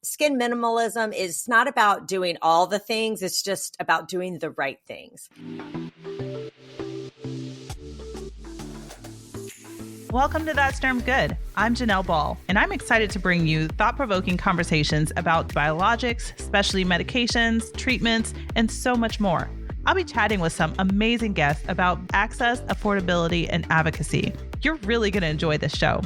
Skin minimalism is not about doing all the things. It's just about doing the right things. Welcome to That's Derm Good. I'm Janelle Ball, and I'm excited to bring you thought-provoking conversations about biologics, specialty medications, treatments, and so much more. I'll be chatting with some amazing guests about access, affordability, and advocacy. You're really going to enjoy this show.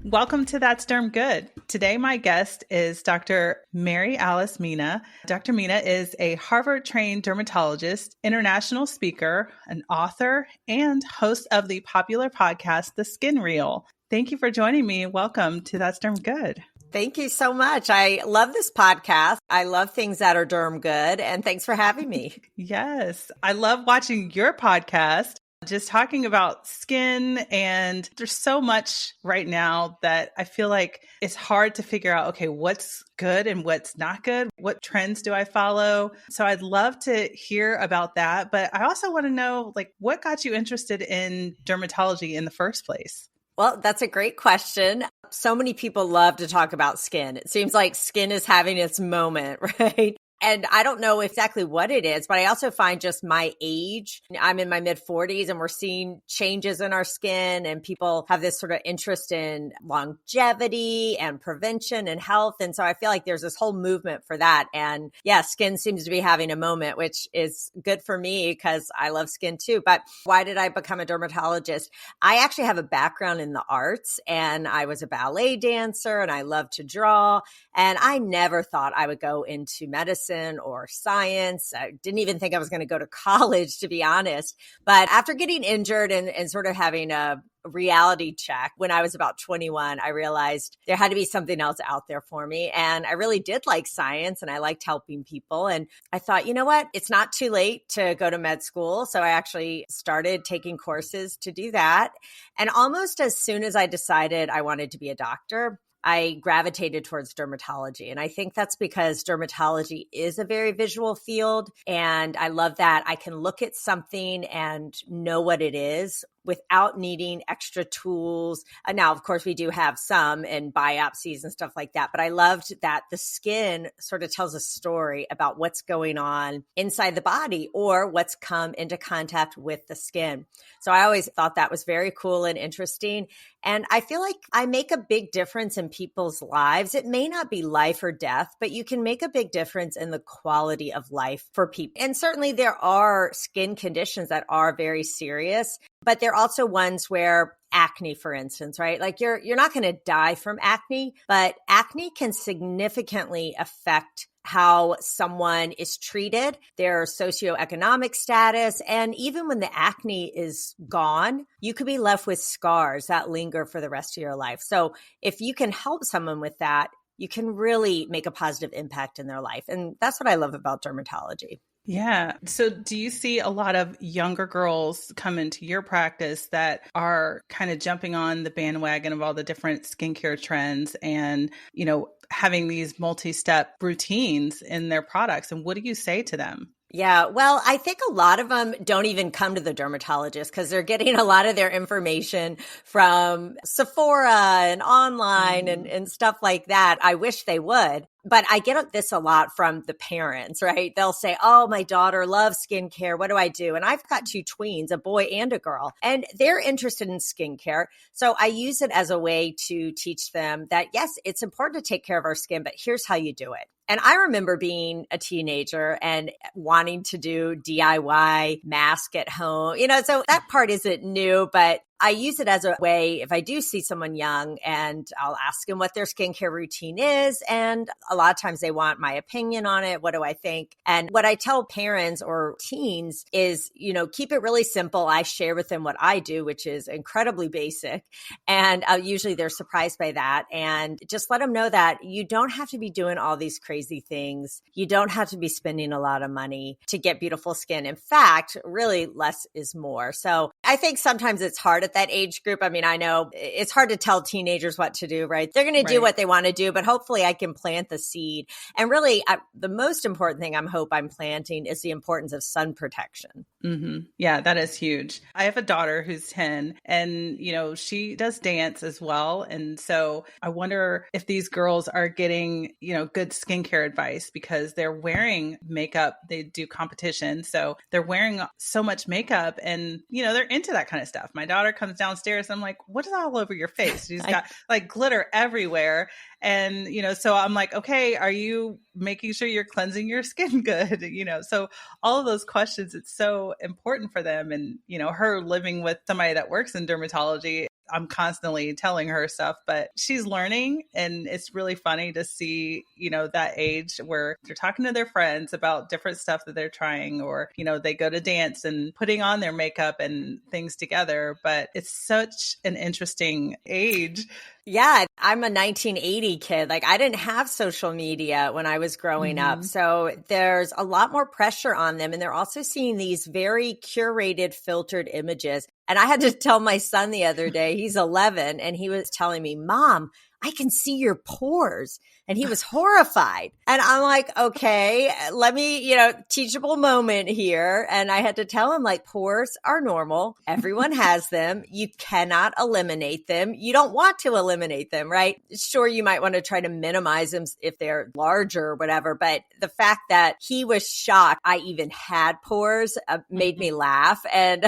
Welcome to That's Derm Good. Today, my guest is Dr. Mary Alice Mina. Dr. Mina is a Harvard-trained dermatologist, international speaker, an author, and host of the popular podcast, The Skin Reel. Thank you for joining me. Welcome to That's Derm Good. Thank you so much. I love this podcast. I love things that are derm good, and thanks for having me. Yes, I love watching your podcast. Just talking about skin, and there's so much right now that I feel like it's hard to figure out, okay, what's good and what's not good? What trends do I follow? So I'd love to hear about that. But I also want to know, like, what got you interested in dermatology in the first place? Well, that's a great question. So many people love to talk about skin. It seems like skin is having its moment, right? And I don't know exactly what it is, but I also find just my age. I'm in my mid 40s and we're seeing changes in our skin, and people have this sort of interest in longevity and prevention and health. And so I feel like there's this whole movement for that. And yeah, skin seems to be having a moment, which is good for me because I love skin too. But why did I become a dermatologist? I actually have a background in the arts, and I was a ballet dancer and I love to draw. And I never thought I would go into medicine or science. I didn't even think I was going to go to college, to be honest. But after getting injured and sort of having a reality check when I was about 21, I realized there had to be something else out there for me. And I really did like science and I liked helping people. And I thought, you know what? It's not too late to go to med school. So I actually started taking courses to do that. And almost as soon as I decided I wanted to be a doctor, I gravitated towards dermatology. And I think that's because dermatology is a very visual field. And I love that I can look at something and know what it is without needing extra tools. Now, of course, we do have some in biopsies and stuff like that, but I loved that the skin sort of tells a story about what's going on inside the body or what's come into contact with the skin. So I always thought that was very cool and interesting. And I feel like I make a big difference in people's lives. It may not be life or death, but you can make a big difference in the quality of life for people. And certainly there are skin conditions that are very serious, but there are also ones where acne, for instance, right? Like you're not going to die from acne, but acne can significantly affect how someone is treated, their socioeconomic status. And even when the acne is gone, you could be left with scars that linger for the rest of your life. So if you can help someone with that, you can really make a positive impact in their life. And that's what I love about dermatology. Yeah. So do you see a lot of younger girls come into your practice that are kind of jumping on the bandwagon of all the different skincare trends and, you know, having these multi-step routines in their products? And what do you say to them? Yeah, well, I think a lot of them don't even come to the dermatologist because they're getting a lot of their information from Sephora and online and stuff like that. I wish they would. But I get this a lot from the parents, right? They'll say, oh, my daughter loves skincare. What do I do? And I've got two tweens, a boy and a girl, and they're interested in skincare. So I use it as a way to teach them that, yes, it's important to take care of our skin, but here's how you do it. And I remember being a teenager and wanting to do DIY mask at home, so that part isn't new, but I use it as a way, if I do see someone young, and I'll ask them what their skincare routine is. And a lot of times they want my opinion on it. What do I think? And what I tell parents or teens is, keep it really simple. I share with them what I do, which is incredibly basic. And usually they're surprised by that. And just let them know that you don't have to be doing all these crazy things. You don't have to be spending a lot of money to get beautiful skin. In fact, really less is more. So I think sometimes it's hard at that age group. I mean, I know it's hard to tell teenagers what to do, right? They're going to do what they want to do, but hopefully I can plant the seed. And really, the most important thing I'm planting is the importance of sun protection. Mm-hmm. Yeah, that is huge. I have a daughter who's 10 and, she does dance as well. And so I wonder if these girls are getting, good skincare advice because they're wearing makeup. They do competition. So they're wearing so much makeup and, they're into that kind of stuff. My daughter comes downstairs and I'm like, what is all over your face? She's got like glitter everywhere. And, so I'm like, okay, are you making sure you're cleansing your skin good? So all of those questions, it's so important for them. And, her living with somebody that works in dermatology, I'm constantly telling her stuff, but she's learning. And it's really funny to see, that age where they're talking to their friends about different stuff that they're trying, or, they go to dance and putting on their makeup and things together. But it's such an interesting age. Yeah, I'm a 1980 kid. Like I didn't have social media when I was growing up. So there's a lot more pressure on them. And they're also seeing these very curated, filtered images. And I had to tell my son the other day, he's 11, and he was telling me, Mom, I can see your pores. And he was horrified. And I'm like, okay, let me, teachable moment here. And I had to tell him like pores are normal. Everyone has them. You cannot eliminate them. You don't want to eliminate them, right? Sure, you might want to try to minimize them if they're larger or whatever. But the fact that he was shocked I even had pores made me laugh. And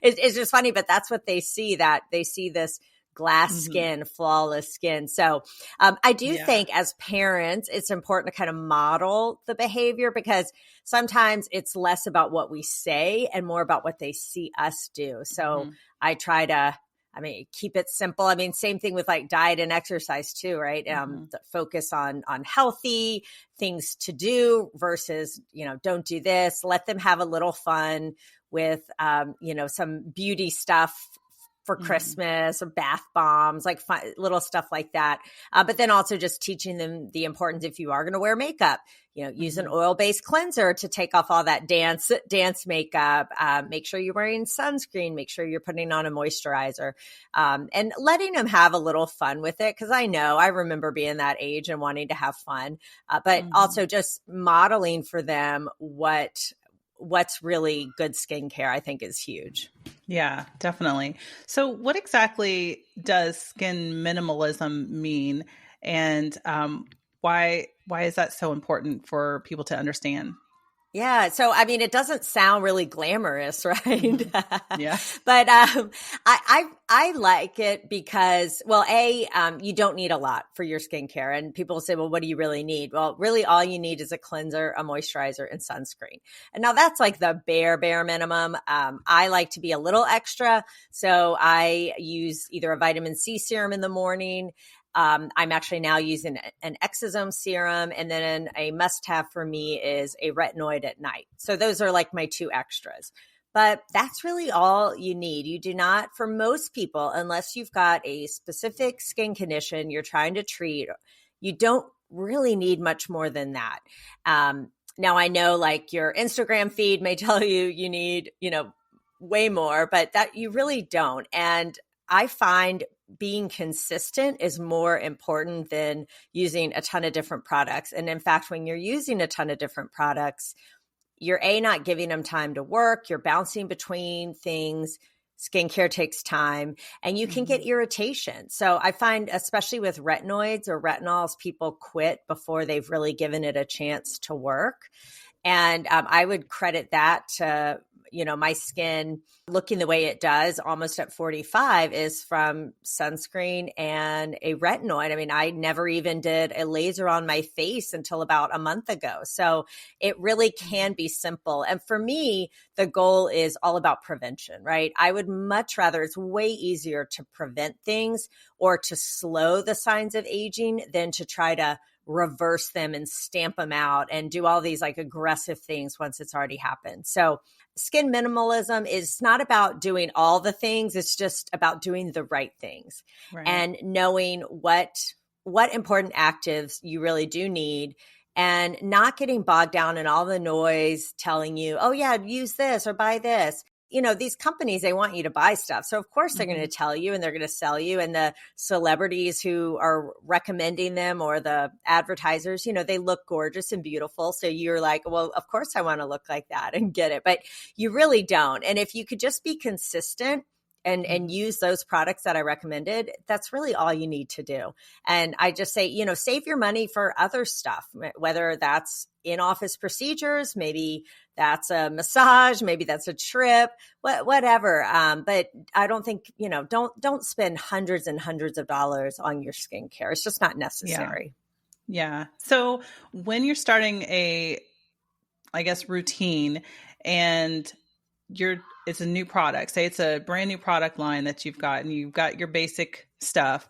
it's just funny, but that's what they see, that they see this glass skin, flawless skin. So I do think as parents, it's important to kind of model the behavior because sometimes it's less about what we say and more about what they see us do. So I try to, keep it simple. Same thing with like diet and exercise too, right? Focus on healthy things to do versus, don't do this. Let them have a little fun with, some beauty stuff for Christmas or bath bombs, like little stuff like that. But then also just teaching them the importance if you are going to wear makeup, use an oil-based cleanser to take off all that dance makeup. Make sure you're wearing sunscreen. Make sure you're putting on a moisturizer and letting them have a little fun with it. Cause I remember being that age and wanting to have fun, but also just modeling for them what's really good skincare, I think is huge. Yeah, definitely. So what exactly does skin minimalism mean? And why is that so important for people to understand? Yeah. So, it doesn't sound really glamorous, right? Yeah. But I like it because, well, you don't need a lot for your skincare. And people say, well, what do you really need? Well, really all you need is a cleanser, a moisturizer, and sunscreen. And now that's like the bare minimum. I like to be a little extra. So I use either a vitamin C serum in the morning. I'm actually now using an exosome serum, and then a must-have for me is a retinoid at night. So those are like my two extras. But that's really all you need. You do not, for most people, unless you've got a specific skin condition you're trying to treat, you don't really need much more than that. Now I know like your Instagram feed may tell you need, way more, but that you really don't. And I find being consistent is more important than using a ton of different products. And in fact, when you're using a ton of different products, you're not giving them time to work. You're bouncing between things. Skincare takes time and you can get irritation. So I find, especially with retinoids or retinols, people quit before they've really given it a chance to work. And I would credit that to my skin looking the way it does almost at 45 is from sunscreen and a retinoid. I never even did a laser on my face until about a month ago. So it really can be simple. And for me, the goal is all about prevention, right? I would much rather, it's way easier to prevent things or to slow the signs of aging than to try to reverse them and stamp them out and do all these like aggressive things once it's already happened. So skin minimalism is not about doing all the things. It's just about doing the right things and knowing what important actives you really do need and not getting bogged down in all the noise telling you, oh yeah, use this or buy this. these companies, they want you to buy stuff. So of course they're going to tell you and they're going to sell you. And the celebrities who are recommending them or the advertisers, they look gorgeous and beautiful. So you're like, well, of course I want to look like that and get it, but you really don't. And if you could just be consistent and use those products that I recommended, that's really all you need to do. And I just say, save your money for other stuff, whether that's in-office procedures, maybe that's a massage, maybe that's a trip, whatever. But I don't think, don't spend hundreds and hundreds of dollars on your skincare. It's just not necessary. Yeah. So when you're starting routine and it's a new product, say it's a brand new product line that you've got and you've got your basic stuff,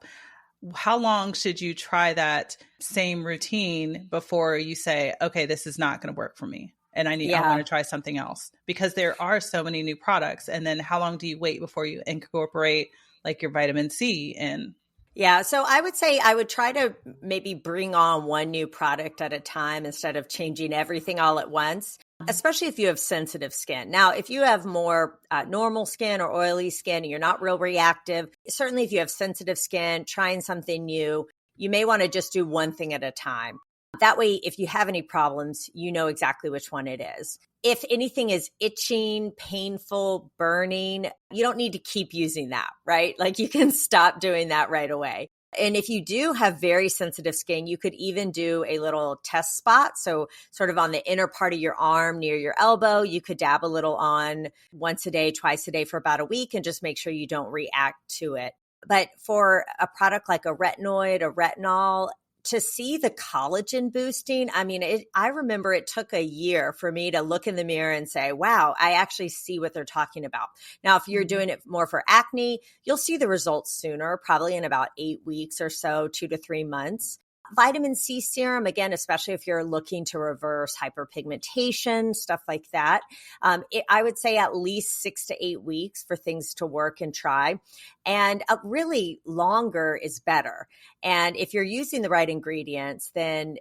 how long should you try that same routine before you say, okay, this is not going to work for me and I want to try something else? Because there are so many new products. And then how long do you wait before you incorporate like your vitamin C in? Yeah. So I would say I would try to maybe bring on one new product at a time instead of changing everything all at once, especially if you have sensitive skin. Now, if you have more normal skin or oily skin and you're not real reactive, certainly if you have sensitive skin, trying something new, you may want to just do one thing at a time. That way, if you have any problems, you know exactly which one it is. If anything is itching, painful, burning, you don't need to keep using that, right? Like you can stop doing that right away. And if you do have very sensitive skin, you could even do a little test spot. So sort of on the inner part of your arm near your elbow, you could dab a little on once a day, twice a day for about a week and just make sure you don't react to it. But for a product like a retinoid, a retinol, to see the collagen boosting, I remember it took a year for me to look in the mirror and say, wow, I actually see what they're talking about. Now, if you're doing it more for acne, you'll see the results sooner, probably in about 8 weeks or so, 2 to 3 months. Vitamin C serum, again, especially if you're looking to reverse hyperpigmentation, stuff like that. I would say at least 6 to 8 weeks for things to work and try. And really longer is better. And if you're using the right ingredients, then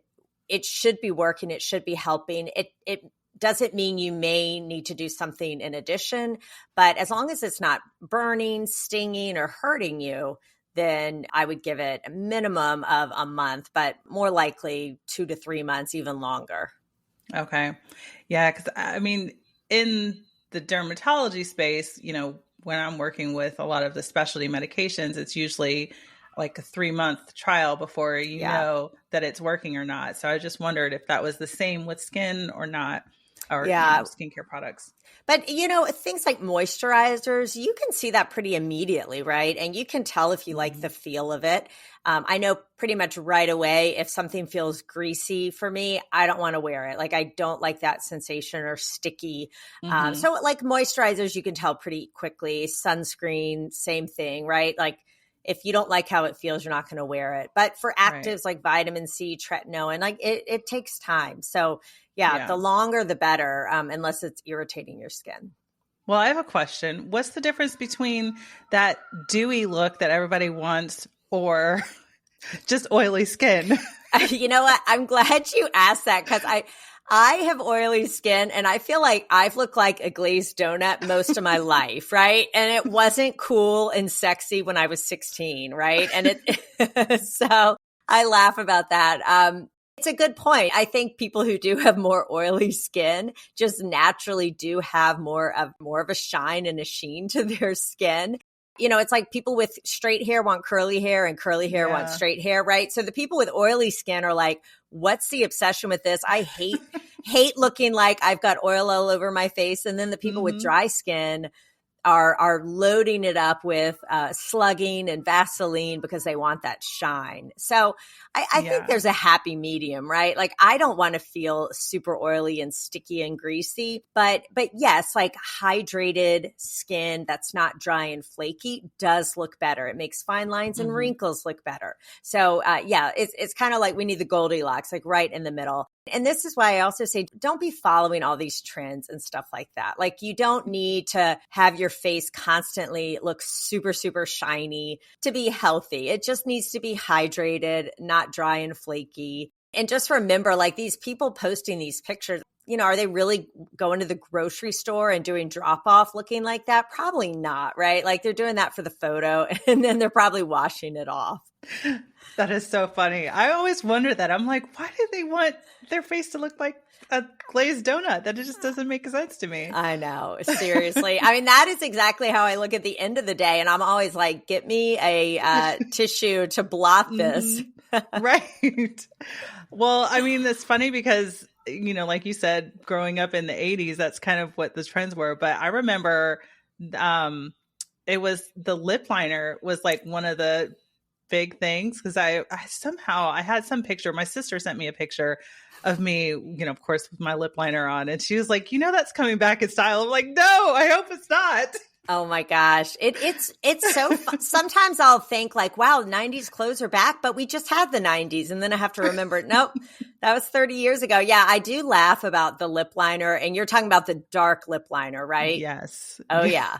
it should be working. It should be helping. It doesn't mean you may need to do something in addition, but as long as it's not burning, stinging, or hurting you, then I would give it a minimum of a month, but more likely 2 to 3 months, even longer. Okay. Yeah. Cause in the dermatology space, when I'm working with a lot of the specialty medications, it's usually like a 3-month trial before you know that it's working or not. So I just wondered if that was the same with skin or not, or skincare products. But, things like moisturizers, you can see that pretty immediately, right? And you can tell if you like the feel of it. I know pretty much right away if something feels greasy for me, I don't want to wear it. Like I don't like that sensation or sticky. So like moisturizers, you can tell pretty quickly. Sunscreen, same thing, right? Like if you don't like how it feels, you're not going to wear it. But for actives like vitamin C, tretinoin, like it takes time. So the longer the better, unless it's irritating your skin. Well, I have a question. What's the difference between that dewy look that everybody wants or just oily skin? You know what? I'm glad you asked that because I have oily skin and I feel like I've looked like a glazed donut most of my life, right? And it wasn't cool and sexy when I was 16, right? And so I laugh about that. It's a good point. I think people who do have more oily skin just naturally do have more of a shine and a sheen to their skin. It's like people with straight hair want curly hair and curly hair want straight hair, right? So the people with oily skin are like, what's the obsession with this? I hate looking like I've got oil all over my face. And then the people with dry skin are loading it up with slugging and Vaseline because they want that shine. So I think there's a happy medium, right? Like I don't want to feel super oily and sticky and greasy, but yes, like hydrated skin that's not dry and flaky does look better. It makes fine lines and wrinkles look better. So it's kind of like we need the Goldilocks, like right in the middle. And this is why I also say, don't be following all these trends and stuff like that. Like you don't need to have your face constantly look super, super shiny to be healthy. It just needs to be hydrated, not dry and flaky. And just remember, like these people posting these pictures, are they really going to the grocery store and doing drop off looking like that? Probably not, right? Like they're doing that for the photo and then they're probably washing it off. That is so funny. I always wonder that. I'm like, why do they want their face to look like a glazed donut? That just doesn't make sense to me. I know. Seriously. I mean, that is exactly how I look at the end of the day. And I'm always like, get me a tissue to blot this. Right. Well, I mean, it's funny because, like you said, growing up in the 80s, that's kind of what the trends were. But I remember it was the lip liner was like one of the big things because I had some picture. My sister sent me a picture of me, of course, with my lip liner on. And she was like, that's coming back in style. I'm like, no, I hope it's not. Oh my gosh. It's so fun. Sometimes I'll think like, wow, 90s clothes are back, but we just had the 90s. And then I have to remember, nope, that was 30 years ago. Yeah, I do laugh about the lip liner. And you're talking about the dark lip liner, right? Yes. Oh yeah.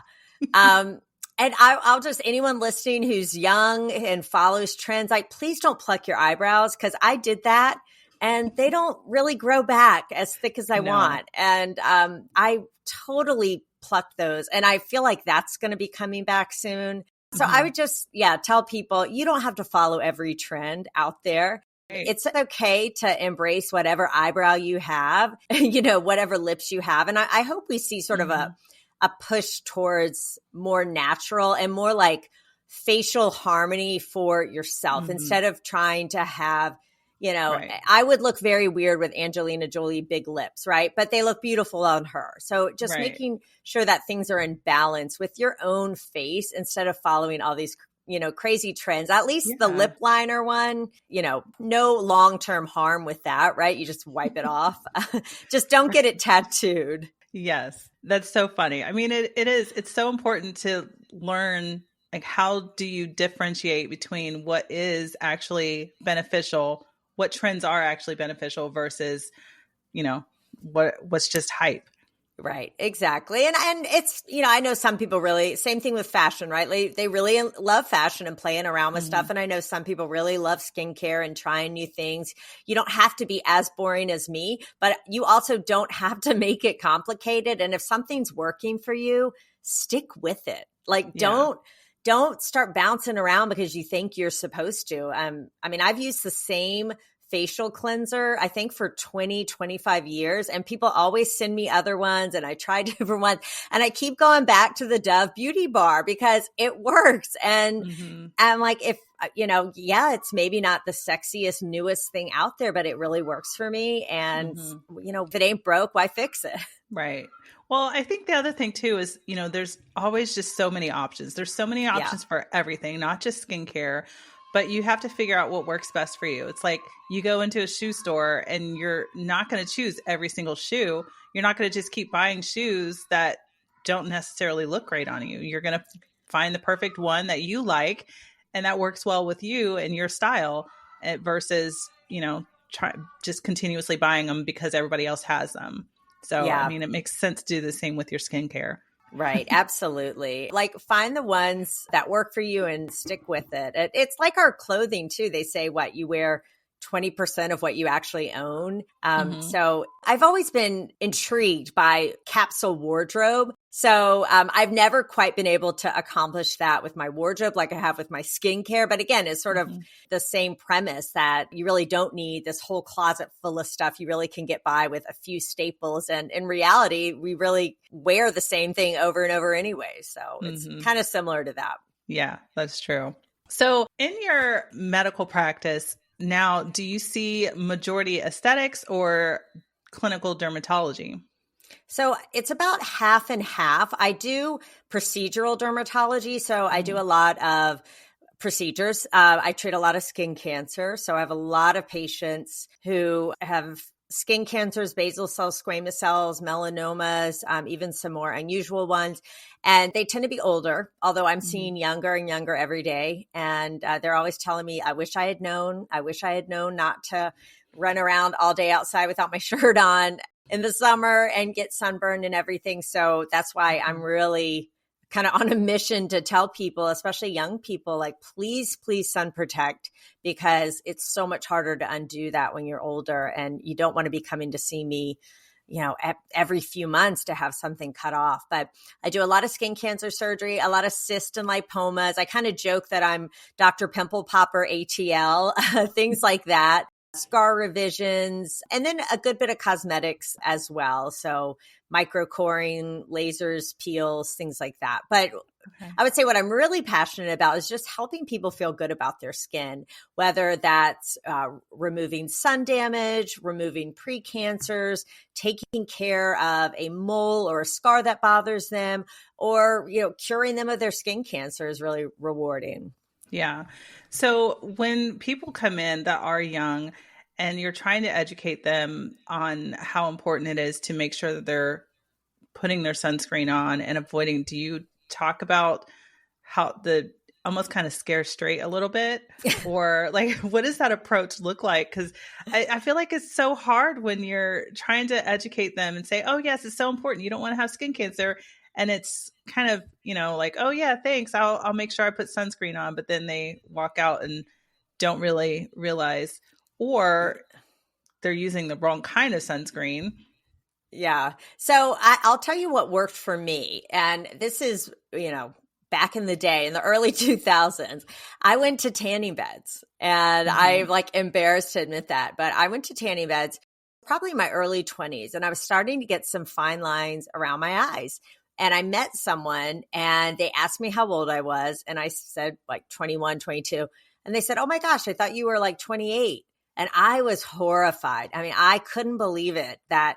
And I'll just, anyone listening who's young and follows trends, like, please don't pluck your eyebrows because I did that and they don't really grow back as thick as I want. And I totally plucked those. And I feel like that's going to be coming back soon. So I would just, tell people you don't have to follow every trend out there. Right. It's okay to embrace whatever eyebrow you have, whatever lips you have. And I hope we see sort of a push towards more natural and more like facial harmony for yourself instead of trying to have, right. I would look very weird with Angelina Jolie big lips, right? But they look beautiful on her. So just making sure that things are in balance with your own face instead of following all these, crazy trends. At least the lip liner one, no long-term harm with that, right? You just wipe it off. Just don't get it tattooed. Yes, that's so funny. I mean, it's so important to learn, like, how do you differentiate between what is actually beneficial, what trends are actually beneficial versus, what's just hype. Right. Exactly. And it's, I know some people really, same thing with fashion, right? They really love fashion and playing around with stuff. And I know some people really love skincare and trying new things. You don't have to be as boring as me, but you also don't have to make it complicated. And if something's working for you, stick with it. Like, don't start bouncing around because you think you're supposed to. I mean, I've used the same facial cleanser, I think for 20, 25 years. And people always send me other ones and I try different ones. And I keep going back to the Dove Beauty Bar because it works. And I'm like, if, it's maybe not the sexiest, newest thing out there, but it really works for me. And, if it ain't broke, why fix it? Right. Well, I think the other thing too is, there's always just so many options. There's so many options for everything, not just skincare. But you have to figure out what works best for you. It's like you go into a shoe store and you're not going to choose every single shoe. You're not going to just keep buying shoes that don't necessarily look great on you. You're going to find the perfect one that you like and that works well with you and your style versus, just continuously buying them because everybody else has them. So, I mean, it makes sense to do the same with your skincare. Right. Absolutely. Like, find the ones that work for you and stick with it. It's like our clothing too. They say you wear 20% of what you actually own. So I've always been intrigued by capsule wardrobe. So I've never quite been able to accomplish that with my wardrobe like I have with my skincare. But again, it's sort of the same premise that you really don't need this whole closet full of stuff. You really can get by with a few staples. And in reality, we really wear the same thing over and over anyway. So it's kind of similar to that. Yeah, that's true. So in your medical practice now, do you see majority aesthetics or clinical dermatology? So it's about half and half. I do procedural dermatology. So I do a lot of procedures. I treat a lot of skin cancer. So I have a lot of patients who have skin cancers, basal cell squamous cells, melanomas, even some more unusual ones. And they tend to be older, although I'm seeing younger and younger every day. And they're always telling me, I wish I had known not to run around all day outside without my shirt on in the summer and get sunburned and everything. So that's why I'm really kind of on a mission to tell people, especially young people, like, please sun protect, because it's so much harder to undo that when you're older, and you don't want to be coming to see me every few months to have something cut off. But I do a lot of skin cancer surgery, a lot of cysts and lipomas. I kind of joke that I'm Dr. Pimple Popper ATL, things like that. Scar revisions, and then a good bit of cosmetics as well. So microcoring, lasers, peels, things like that. But I would say what I'm really passionate about is just helping people feel good about their skin, whether that's removing sun damage, removing precancers, taking care of a mole or a scar that bothers them, or, curing them of their skin cancer is really rewarding. Yeah. So when people come in that are young and you're trying to educate them on how important it is to make sure that they're putting their sunscreen on and avoiding, do you talk about how the almost kind of scare straight a little bit? Or like, what does that approach look like? Because I feel like it's so hard when you're trying to educate them and say, oh, yes, it's so important. You don't want to have skin cancer. And it's kind of, like, oh, yeah, thanks. I'll make sure I put sunscreen on. But then they walk out and don't really realize, or they're using the wrong kind of sunscreen. Yeah. So I'll tell you what worked for me. And this is, back in the day, in the early 2000s, I went to tanning beds, and I'm like embarrassed to admit that, but I went to tanning beds probably in my early 20s, and I was starting to get some fine lines around my eyes. And I met someone and they asked me how old I was. And I said like 21, 22. And they said, oh my gosh, I thought you were like 28. And I was horrified. I mean, I couldn't believe it that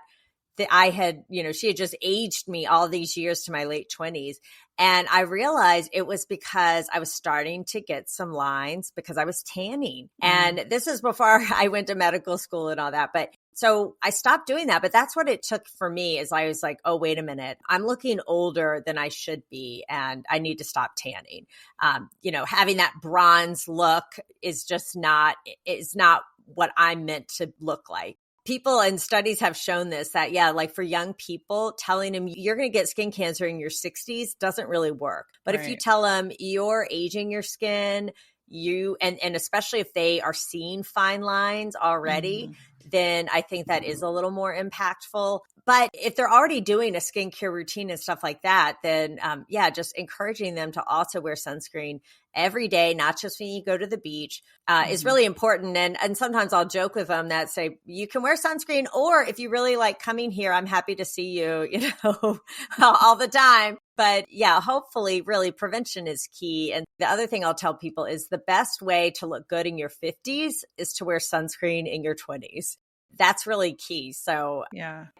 I had, she had just aged me all these years to my late 20s. And I realized it was because I was starting to get some lines because I was tanning. And this is before I went to medical school and all that. But so I stopped doing that. But that's what it took for me, is I was like, oh, wait a minute, I'm looking older than I should be, and I need to stop tanning. Having that bronze look is not what I'm meant to look like. People and studies have shown this, that, like for young people, telling them you're going to get skin cancer in your 60s doesn't really work. But if you tell them you're aging your skin, and especially if they are seeing fine lines already, then I think that is a little more impactful. But if they're already doing a skincare routine and stuff like that, then just encouraging them to also wear sunscreen every day, not just when you go to the beach, is really important. And sometimes I'll joke with them that say, you can wear sunscreen, or if you really like coming here, I'm happy to see you, all the time. But hopefully really prevention is key. And the other thing I'll tell people is the best way to look good in your 50s is to wear sunscreen in your 20s. That's really key. So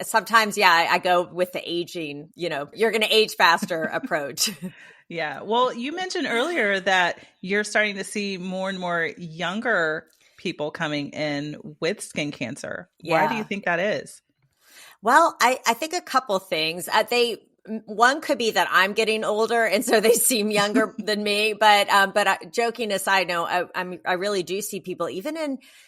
sometimes, I go with the aging, you're going to age faster approach. Yeah. Well, you mentioned earlier that you're starting to see more and more younger people coming in with skin cancer. Why do you think that is? Well, I think a couple things. One could be that I'm getting older, and so they seem younger than me. But joking aside, no, I really do see people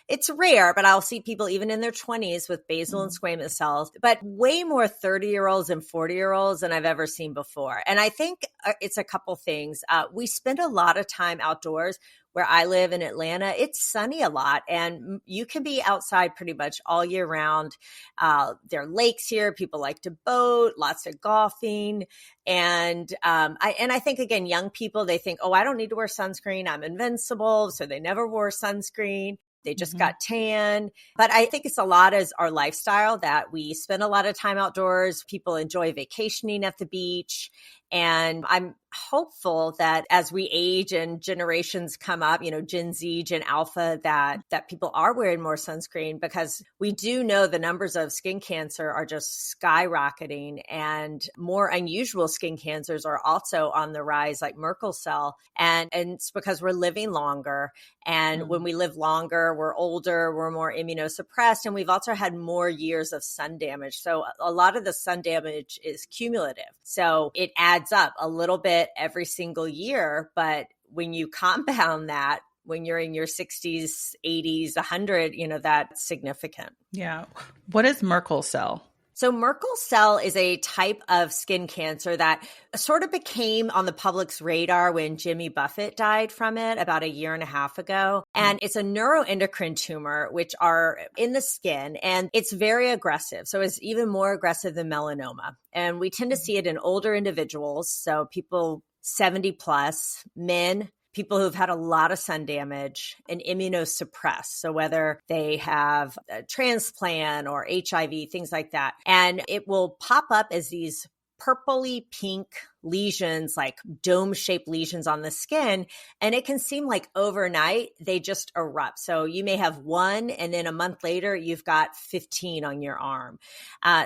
it's rare, but I'll see people even in their 20s with basal and squamous cells, but way more 30-year-olds and 40-year-olds than I've ever seen before. And I think it's a couple things. We spend a lot of time outdoors. Where I live in Atlanta, it's sunny a lot, and you can be outside pretty much all year round. There are lakes here. People like to boat, lots of golfing. And I think, again, young people, they think, oh, I don't need to wear sunscreen. I'm invincible. So they never wore sunscreen. They just got tan. But I think it's a lot as our lifestyle that we spend a lot of time outdoors. People enjoy vacationing at the beach. And I'm hopeful that as we age and generations come up, Gen Z, Gen Alpha, that people are wearing more sunscreen, because we do know the numbers of skin cancer are just skyrocketing, and more unusual skin cancers are also on the rise, like Merkel cell. And it's because we're living longer. And when we live longer, we're older, we're more immunosuppressed, and we've also had more years of sun damage. So a lot of the sun damage is cumulative. So it adds up a little bit every single year. But when you compound that, when you're in your 60s, 80s, 100, that's significant. Yeah. What is Merkel cell? So Merkel cell is a type of skin cancer that sort of became on the public's radar when Jimmy Buffett died from it about a year and a half ago. And it's a neuroendocrine tumor, which are in the skin, and it's very aggressive. So it's even more aggressive than melanoma. And we tend to see it in older individuals. So people 70 plus, men, people who've had a lot of sun damage, and immunosuppressed. So whether they have a transplant or HIV, things like that. And it will pop up as these purpley pink lesions, like dome-shaped lesions on the skin. And it can seem like overnight they just erupt. So you may have one, and then a month later, you've got 15 on your arm.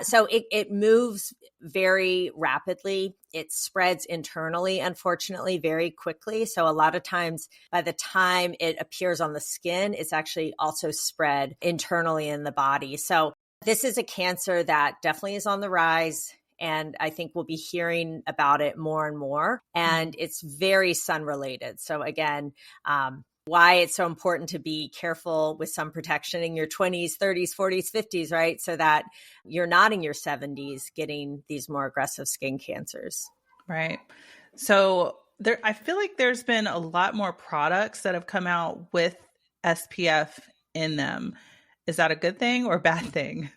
So it moves very rapidly. It spreads internally, unfortunately, very quickly. So a lot of times, by the time it appears on the skin, it's actually also spread internally in the body. So this is a cancer that definitely is on the rise. And I think we'll be hearing about it more and more. And it's very sun related. So again, why it's so important to be careful with sun protection in your 20s, 30s, 40s, 50s, right? So that you're not in your 70s getting these more aggressive skin cancers. Right. So I feel like there's been a lot more products that have come out with SPF in them. Is that a good thing or a bad thing?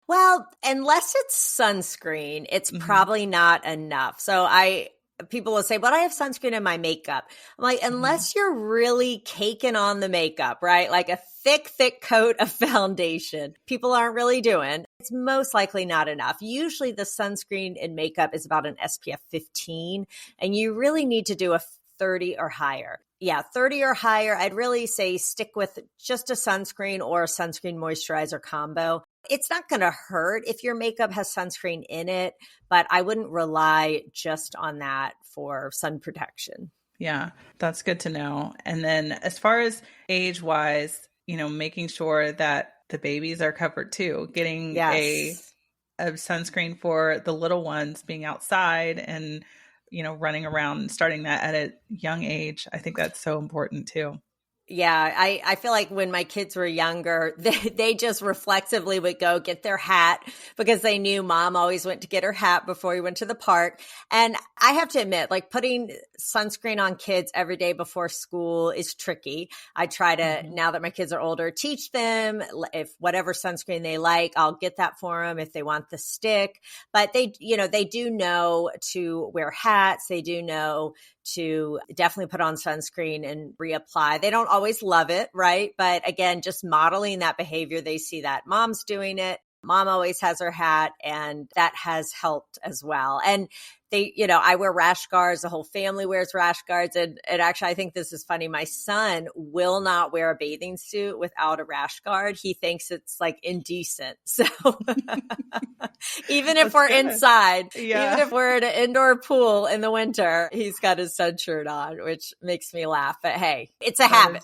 Well, unless it's sunscreen, it's probably not enough. So people will say, but I have sunscreen in my makeup. I'm like, unless you're really caking on the makeup, right? Like a thick coat of foundation, people aren't really doing. It's most likely not enough. Usually the sunscreen in makeup is about an SPF 15, and you really need to do a 30 or higher. Yeah, 30 or higher. I'd really say stick with just a sunscreen or a sunscreen moisturizer combo. It's not going to hurt if your makeup has sunscreen in it, but I wouldn't rely just on that for sun protection. Yeah, that's good to know. And then as far as age-wise, making sure that the babies are covered too, getting a sunscreen for the little ones being outside and, running around and starting that at a young age. I think that's so important too. Yeah, I feel like when my kids were younger, they just reflexively would go get their hat because they knew mom always went to get her hat before we went to the park. And I have to admit, like putting sunscreen on kids every day before school is tricky. I try to, now that my kids are older, teach them if whatever sunscreen they like, I'll get that for them if they want the stick. But they do know to wear hats. They do know to definitely put on sunscreen and reapply. They don't always love it, right? But again, just modeling that behavior, they see that mom's doing it. Mom always has her hat, and that has helped as well. And I wear rash guards. The whole family wears rash guards. And actually, I think this is funny. My son will not wear a bathing suit without a rash guard. He thinks it's like indecent. So even if we're inside, even if we're at an indoor pool in the winter, he's got his sun shirt on, which makes me laugh. But hey, it's a habit.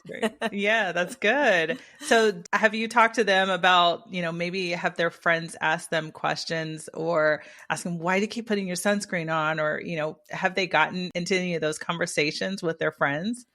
Yeah, that's good. So have you talked to them about, maybe have their friends ask them questions or ask them, why do you keep putting your sunscreen on? Or, have they gotten into any of those conversations with their friends?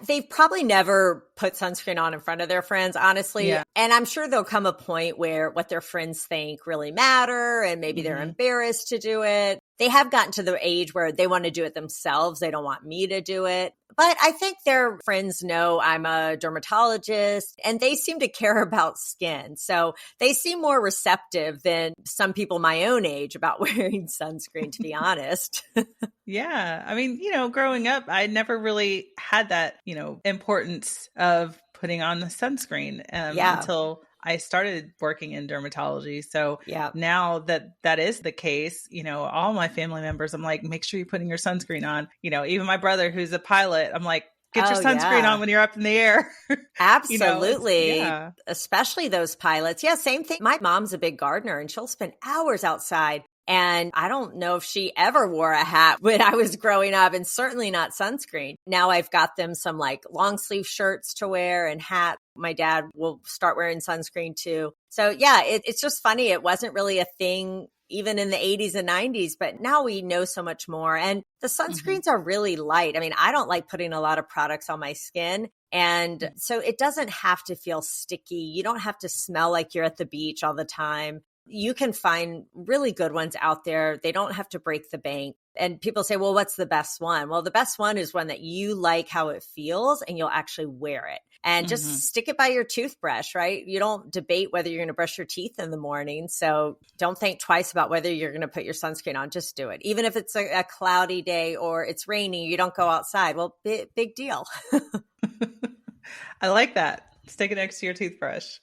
They've probably never put sunscreen on in front of their friends, honestly. Yeah. And I'm sure there'll come a point where what their friends think really matter, and maybe they're embarrassed to do it. They have gotten to the age where they want to do it themselves. They don't want me to do it. But I think their friends know I'm a dermatologist, and they seem to care about skin. So they seem more receptive than some people my own age about wearing sunscreen, to be honest. Yeah. I mean, growing up, I never really had that, importance of putting on the sunscreen until I started working in dermatology. So now that is the case, all my family members, I'm like, make sure you're putting your sunscreen on. Even my brother, who's a pilot, I'm like, get your sunscreen on when you're up in the air. Absolutely. Especially those pilots. Yeah, same thing. My mom's a big gardener, and she'll spend hours outside. And I don't know if she ever wore a hat when I was growing up, and certainly not sunscreen. Now I've got them some like long sleeve shirts to wear and hats. My dad will start wearing sunscreen too. So yeah, it's just funny. It wasn't really a thing even in the 80s and 90s, but now we know so much more. And the sunscreens are really light. I mean, I don't like putting a lot of products on my skin. And so it doesn't have to feel sticky. You don't have to smell like you're at the beach all the time. You can find really good ones out there. They don't have to break the bank. And people say, well, what's the best one? Well, the best one is one that you like how it feels and you'll actually wear it. And just stick it by your toothbrush, right? You don't debate whether you're going to brush your teeth in the morning. So don't think twice about whether you're going to put your sunscreen on. Just do it. Even if it's a cloudy day or it's raining, you don't go outside. Well, big deal. I like that. Stick it next to your toothbrush.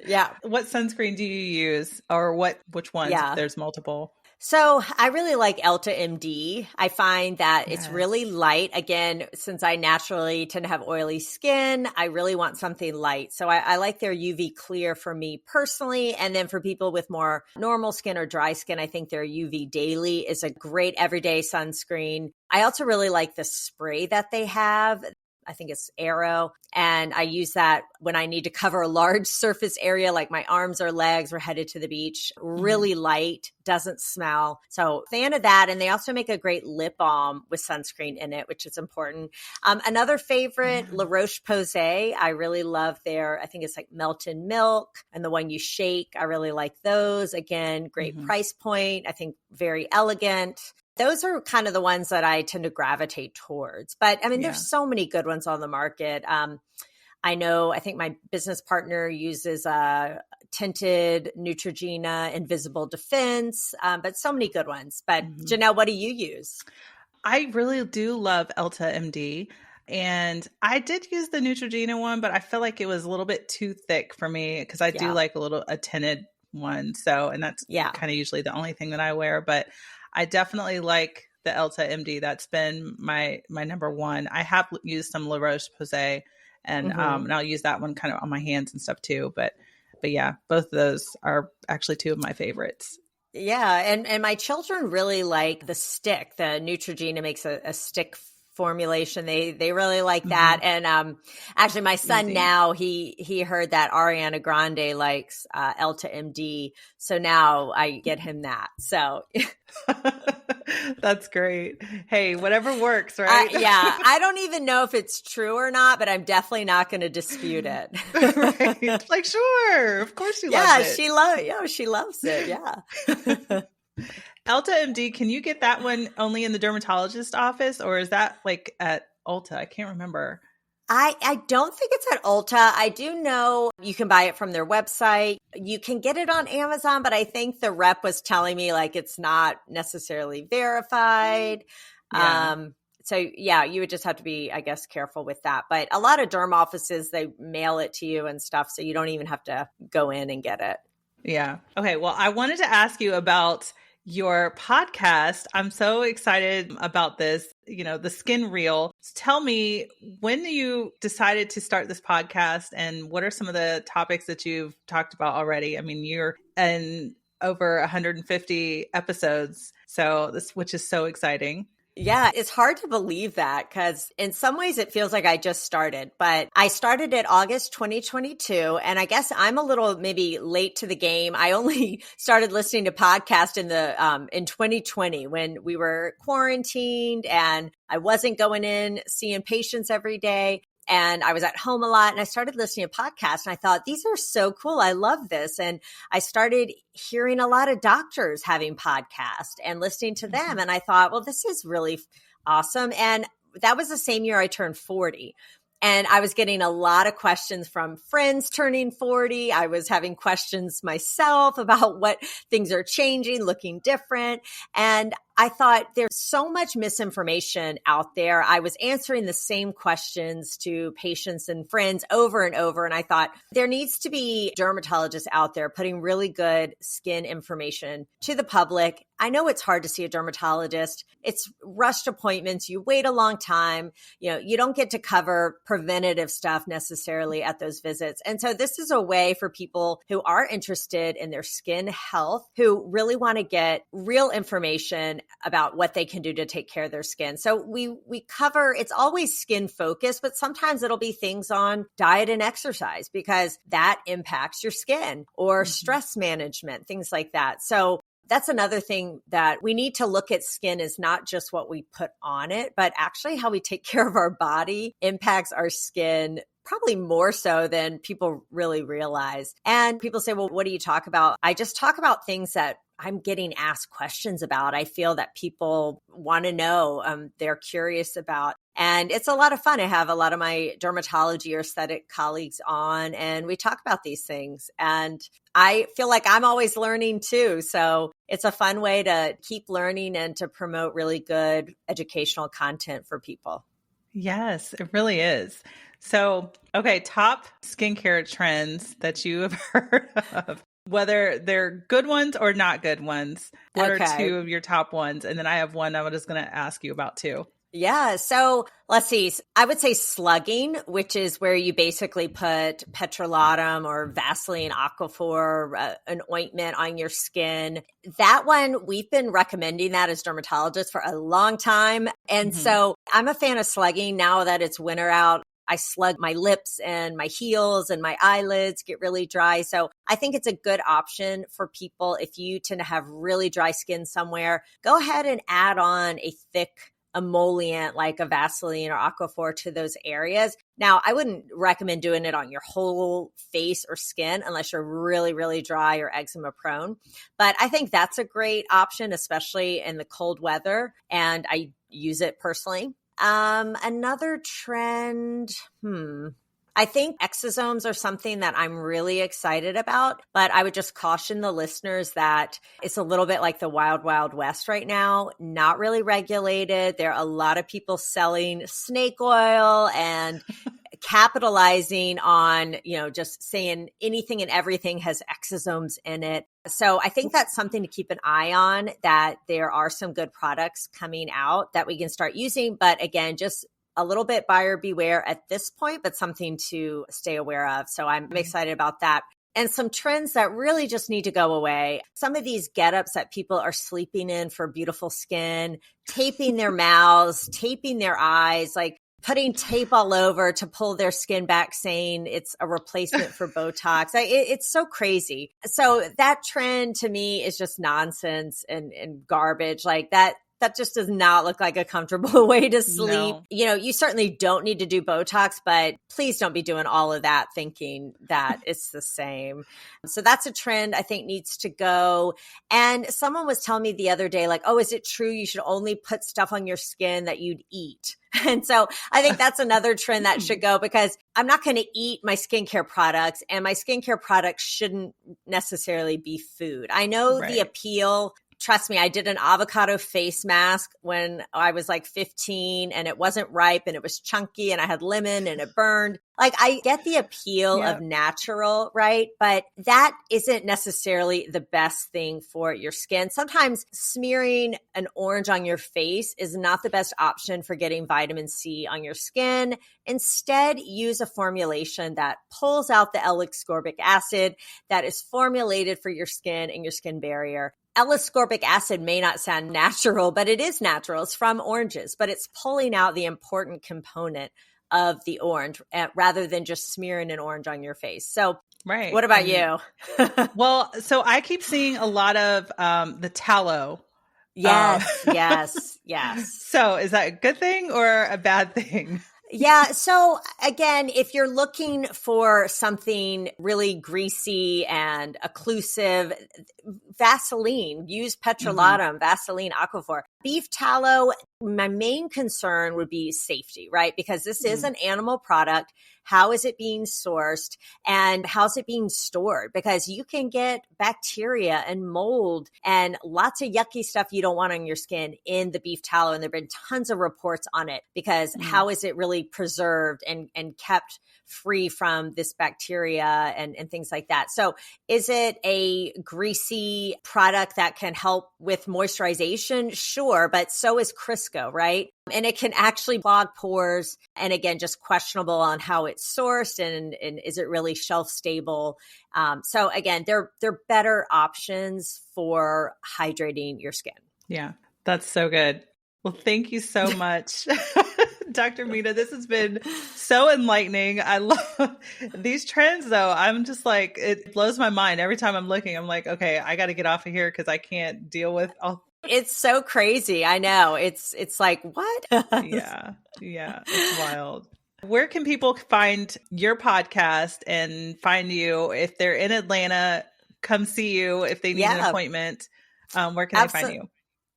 Yeah. What sunscreen do you use, or which ones? Yeah. There's multiple. So I really like Elta MD. I find that it's really light. Again, since I naturally tend to have oily skin, I really want something light. So I like their UV Clear for me personally. And then for people with more normal skin or dry skin, I think their UV Daily is a great everyday sunscreen. I also really like the spray that they have. I think it's Arrow. And I use that when I need to cover a large surface area, like my arms or legs. We're headed to the beach. Really light, doesn't smell. So fan of that. And they also make a great lip balm with sunscreen in it, which is important. Another favorite, La Roche-Posay. I really love their, I think it's like Melted Milk and the one you shake. I really like those. Again, great price point. I think very elegant. Those are kind of the ones that I tend to gravitate towards. But I mean, there's so many good ones on the market. I think my business partner uses a tinted Neutrogena Invisible Defense, but so many good ones. But Janelle, what do you use? I really do love Elta MD. And I did use the Neutrogena one, but I feel like it was a little bit too thick for me because I do like a tinted one. So, and that's kind of usually the only thing that I wear. But I definitely like the Elta MD. That's been my number one. I have used some La Roche-Posay, and I'll use that one kind of on my hands and stuff too. But yeah, both of those are actually two of my favorites. Yeah, and my children really like the stick. The Neutrogena makes a stick formulation. They really like that. And actually my son now, he heard that Ariana Grande likes Elta MD. So now I get him that. So that's great. Hey, whatever works, right? I don't even know if it's true or not, but I'm definitely not going to dispute it. Right. Like, sure. Of course she loves it. She loves it. Yeah. Elta MD, can you get that one only in the dermatologist office, or is that like at Ulta? I can't remember. I don't think it's at Ulta. I do know you can buy it from their website. You can get it on Amazon, but I think the rep was telling me like it's not necessarily verified. Yeah. So yeah, you would just have to be, I guess, careful with that. But a lot of derm offices, they mail it to you and stuff, so you don't even have to go in and get it. Yeah. Okay. Well, I wanted to ask you about your podcast. I'm so excited about this, the Skin Reel. Tell me, when you decided to start this podcast, and what are some of the topics that you've talked about already? I mean, you're in over 150 episodes, which is so exciting. Yeah, it's hard to believe that because in some ways it feels like I just started, but I started it August 2022. And I guess I'm a little maybe late to the game. I only started listening to podcasts in 2020 when we were quarantined and I wasn't going in seeing patients every day. And I was at home a lot and I started listening to podcasts and I thought, these are so cool. I love this. And I started hearing a lot of doctors having podcasts and listening to them. And I thought, well, this is really awesome. And that was the same year I turned 40. And I was getting a lot of questions from friends turning 40. I was having questions myself about what things are changing, looking different. And I thought there's so much misinformation out there. I was answering the same questions to patients and friends over and over. And I thought there needs to be dermatologists out there putting really good skin information to the public. I know it's hard to see a dermatologist. It's rushed appointments. You wait a long time. You don't get to cover preventative stuff necessarily at those visits. And so this is a way for people who are interested in their skin health, who really want to get real information about what they can do to take care of their skin. So we cover, it's always skin focused, but sometimes it'll be things on diet and exercise because that impacts your skin, or stress management, things like that. So that's another thing that we need to look at skin is not just what we put on it, but actually how we take care of our body impacts our skin probably more so than people really realize. And people say, well, what do you talk about? I just talk about things that I'm getting asked questions about. I feel that people want to know, they're curious about. And it's a lot of fun. I have a lot of my dermatology or aesthetic colleagues on, and we talk about these things. And I feel like I'm always learning too. So it's a fun way to keep learning and to promote really good educational content for people. Yes, it really is. So, okay, top skincare trends that you have heard of, whether they're good ones or not good ones. What are two of your top ones? And then I have one I'm just going to ask you about too. Yeah. So let's see. I would say slugging, which is where you basically put petrolatum or Vaseline Aquaphor, an ointment on your skin. That one, we've been recommending that as dermatologists for a long time. And so I'm a fan of slugging now that it's winter out. I slug my lips and my heels and my eyelids get really dry. So I think it's a good option for people if you tend to have really dry skin somewhere. Go ahead and add on a thick emollient like a Vaseline or Aquaphor to those areas. Now, I wouldn't recommend doing it on your whole face or skin unless you're really, really dry or eczema prone. But I think that's a great option, especially in the cold weather. And I use it personally. Another trend, I think exosomes are something that I'm really excited about, but I would just caution the listeners that it's a little bit like the wild, wild west right now, not really regulated. There are a lot of people selling snake oil and capitalizing on, just saying anything and everything has exosomes in it. So I think that's something to keep an eye on, that there are some good products coming out that we can start using. But again, just a little bit buyer beware at this point, but something to stay aware of. So I'm excited about that. And some trends that really just need to go away. Some of these get-ups that people are sleeping in for beautiful skin, taping their mouths, taping their eyes, like putting tape all over to pull their skin back, saying it's a replacement for Botox. It's so crazy. So that trend to me is just nonsense and garbage. Like that just does not look like a comfortable way to sleep. No. You certainly don't need to do Botox, but please don't be doing all of that thinking that it's the same. So that's a trend I think needs to go. And someone was telling me the other day, like, oh, is it true you should only put stuff on your skin that you'd eat? And so I think that's another trend that should go, because I'm not going to eat my skincare products, and my skincare products shouldn't necessarily be food. I know the appeal. Trust me, I did an avocado face mask when I was like 15, and it wasn't ripe and it was chunky and I had lemon and it burned. Like, I get the appeal of natural, right? But that isn't necessarily the best thing for your skin. Sometimes smearing an orange on your face is not the best option for getting vitamin C on your skin. Instead, use a formulation that pulls out the L-ascorbic acid that is formulated for your skin and your skin barrier. L-ascorbic acid may not sound natural, but it is natural. It's from oranges, but it's pulling out the important component of the orange rather than just smearing an orange on your face. So what about you? Well, so I keep seeing a lot of the tallow. Yes. So is that a good thing or a bad thing? Yeah. So again, if you're looking for something really greasy and occlusive, Vaseline, use petrolatum, Vaseline Aquaphor. Beef tallow, my main concern would be safety, right? Because this is an animal product. How is it being sourced and how's it being stored? Because you can get bacteria and mold and lots of yucky stuff you don't want on your skin in the beef tallow. And there've been tons of reports on it, because how is it really preserved and kept free from this bacteria and things like that. So is it a greasy product that can help with moisturization? Sure, but so is Crisco, right? And it can actually clog pores. And again, just questionable on how it's sourced and is it really shelf stable? So again, they're better options for hydrating your skin. Yeah, that's so good. Well, thank you so much, Dr. Mina, this has been so enlightening. I love these trends though. I'm just like, it blows my mind. Every time I'm looking, I'm like, okay, I got to get off of here because I can't deal with all. It's so crazy. I know. It's like, what? Yeah. It's wild. Where can people find your podcast and find you if they're in Atlanta? Come see you if they need an appointment. Where can they find you?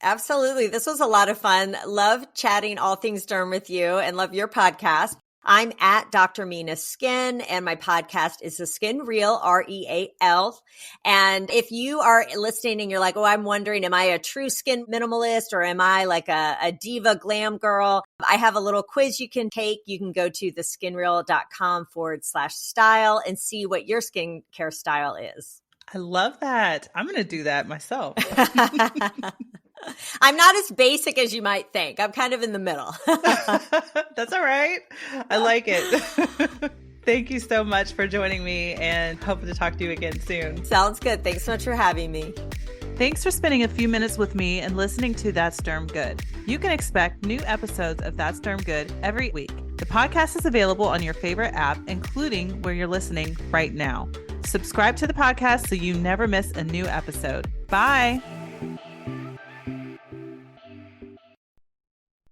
Absolutely. This was a lot of fun. Love chatting all things derm with you and love your podcast. I'm at Dr. Mina Skin, and my podcast is The Skin Real, REAL. And if you are listening and you're like, oh, I'm wondering, am I a true skin minimalist or am I like a diva glam girl? I have a little quiz you can take. You can go to theskinreal.com/style and see what your skincare style is. I love that. I'm going to do that myself. I'm not as basic as you might think. I'm kind of in the middle. That's all right. I like it. Thank you so much for joining me and hope to talk to you again soon. Sounds good. Thanks so much for having me. Thanks for spending a few minutes with me and listening to That's Derm Good. You can expect new episodes of That's Derm Good every week. The podcast is available on your favorite app, including where you're listening right now. Subscribe to the podcast so you never miss a new episode. Bye.